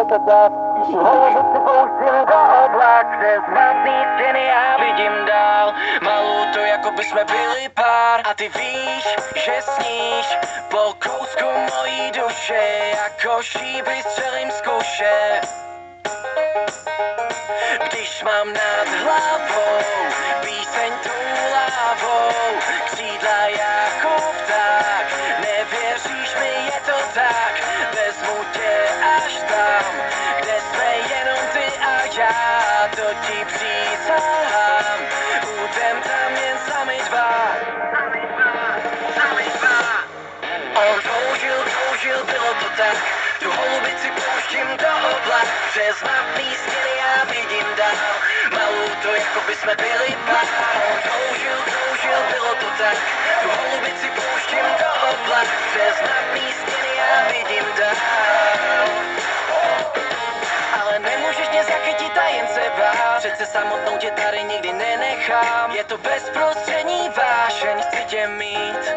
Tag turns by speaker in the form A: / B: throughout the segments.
A: to tak. Holubici pouštím do oblak, přes mastný stěny já vidím dál. Malou to jako by jsme byli pár. A ty víš, že sníš po kousku mojí duše, jako šíby střelím z kuše. Když mám nad hlavou píseň toulavou, křídla jako vták, nevěříš mi, je to tak, vezmu tě až tam, kde jsme jenom ty a já, to ti přísahám, budem tam jen sami dva. On toužil, bylo to tak, tu holubici pouštím do oblak, přes mapný stěny já vidím dál, malou to jako by jsme byli pár. On toužil, bylo to tak, tu holubici pouštím do oblak, přes mapný stěny já vidím dál. Ale nemůžeš mě zachytit a jen se bát, přece samotnou tě tady nikdy nenechám, je to bezprostřední vášeň, chci tě mít.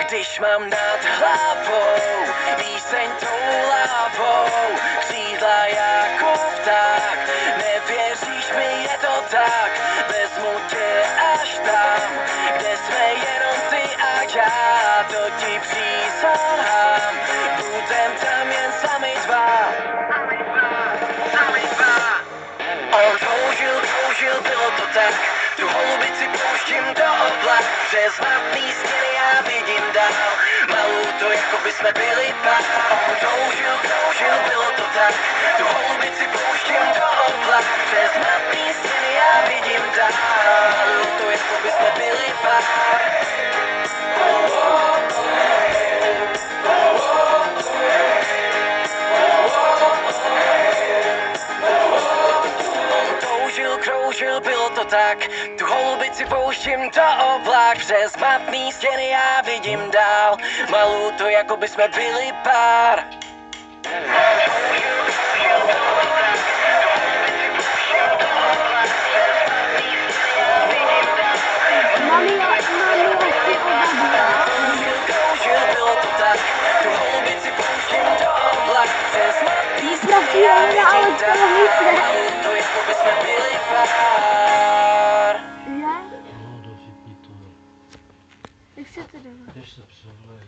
A: Když mám nad hlavou píseň toulavou, křídla jako vták, nevěříš mi, je to tak, vezmu tě až tam, kde jsme jenom ty a já, to ti přísahám, budem tam jen sami dva. On toužil, bylo to tak, tu holubici pouštím do oblak, přes mapný stěny já vidím dál, malou to jako by jsme byli pár. On toužil, bylo to tak, tu holubici pouštím do oblak, přes mapný stěny já vidím dál, malou to jako by jsme byli pár. Kroužil, bylo to tak, tu holubici pouštím do oblak, přes mapný stěny já vidím dál, malou to jako by jsme byli pár. Kroužil, bylo to tak, tu holubici pouštím do oblak, přes mapný stěny já vidím dál, malou to jako by jsme byli pár.
B: No, dosypni to.
C: Jak se to dělá?
B: Když se převlej.